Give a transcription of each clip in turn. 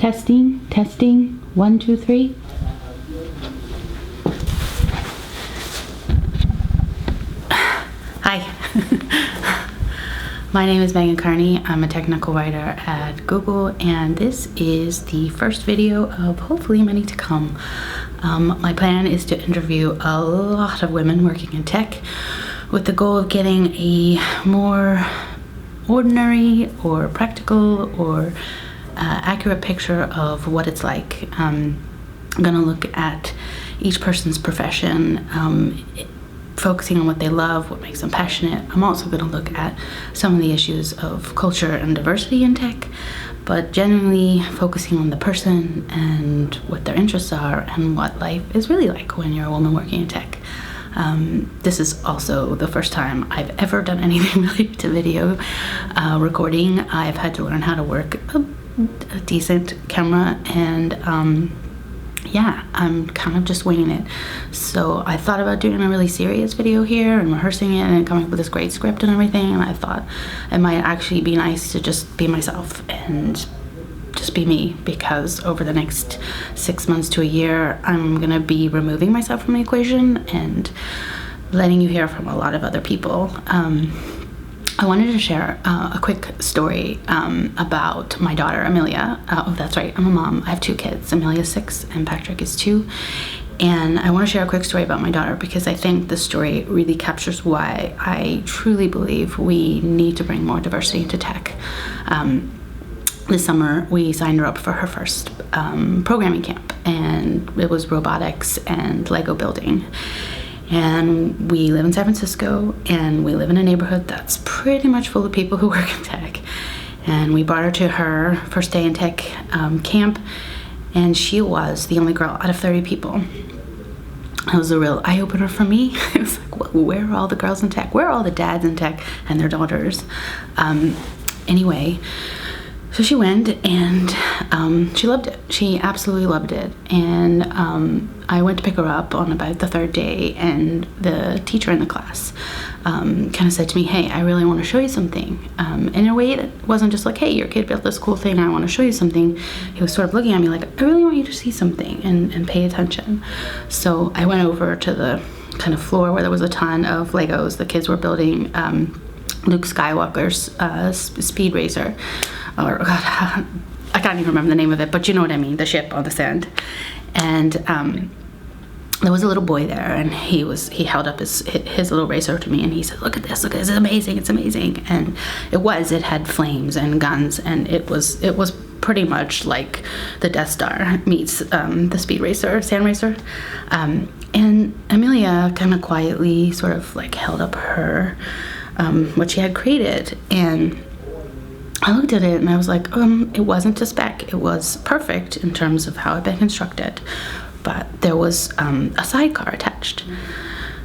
Testing, 1, 2, 3. Hi. My name is Megan Carney. I'm a technical writer at Google, and this is the first video of hopefully many to come. My plan is to interview a lot of women working in tech with the goal of getting a more ordinary or practical or accurate picture of what it's like. I'm gonna look at each person's profession, focusing on what they love, what makes them passionate. I'm also gonna look at some of the issues of culture and diversity in tech, but generally focusing on the person and what their interests are and what life is really like when you're a woman working in tech. This is also the first time I've ever done anything related to video recording. I've had to learn how to work a decent camera, and yeah, I'm kind of just winging it. So I thought about doing a really serious video here and rehearsing it and coming up with this great script and everything, and I thought it might actually be nice to just be myself and just be me, because over the next 6 months to a year, I'm gonna be removing myself from the equation and letting you hear from a lot of other people. I wanted to share a quick story about my daughter, Amelia. Oh, that's right, I'm a mom. I have 2 kids. Amelia's 6 and Patrick is 2. And I want to share a quick story about my daughter because I think the story really captures why I truly believe we need to bring more diversity into tech. This summer, we signed her up for her first programming camp, and it was robotics and Lego building. And we live in San Francisco, and we live in a neighborhood that's pretty much full of people who work in tech. And we brought her to her first day in tech camp, and she was the only girl out of 30 people. It was a real eye-opener for me. It was like, where are all the girls in tech? Where are all the dads in tech and their daughters? Anyway, so she went, and she loved it. She absolutely loved it. And I went to pick her up on about the 3rd day, and the teacher in the class kind of said to me, hey, I really want to show you something. In a way, it wasn't just like, hey, your kid built this cool thing, I want to show you something. He was sort of looking at me like, I really want you to see something and pay attention. So I went over to the kind of floor where there was a ton of Legos. The kids were building Luke Skywalker's speed racer. Or God, I can't even remember the name of it, but you know what I mean, the ship on the sand. And there was a little boy there, and he held up his little racer to me, and he said, look at this, it's amazing, it's amazing. And it had flames and guns, and it was pretty much like the Death Star meets the speed racer, sand racer. And Amelia kind of quietly sort of like held up her what she had created, and I looked at it and I was like, it wasn't to spec. It was perfect in terms of how it had been constructed, but there was a sidecar attached.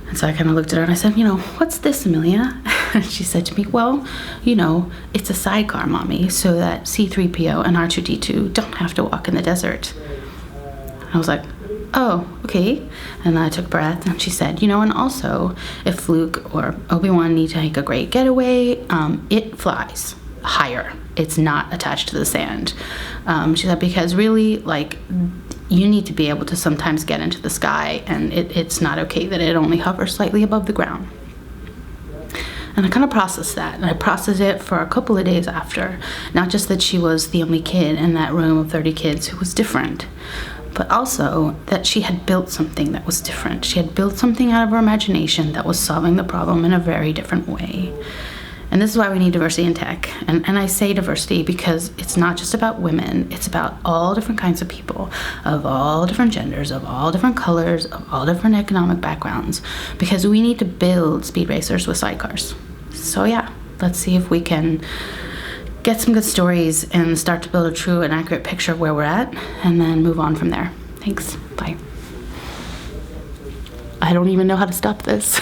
And so I kind of looked at her and I said, what's this, Amelia? And she said to me, well, it's a sidecar, Mommy, so that C-3PO and R2-D2 don't have to walk in the desert. And I was like, oh, okay. And then I took a breath, and she said, and also if Luke or Obi-Wan need to take a great getaway, it flies higher. It's not attached to the sand. She said, because really, you need to be able to sometimes get into the sky, and it's not okay that it only hovers slightly above the ground. And I kind of processed that, and I processed it for a couple of days after. Not just that she was the only kid in that room of 30 kids who was different, but also that she had built something that was different. She had built something out of her imagination that was solving the problem in a very different way. And this is why we need diversity in tech. And I say diversity because it's not just about women, it's about all different kinds of people, of all different genders, of all different colors, of all different economic backgrounds, because we need to build speed racers with sidecars. So yeah, let's see if we can get some good stories and start to build a true and accurate picture of where we're at, and then move on from there. Thanks, bye. I don't even know how to stop this.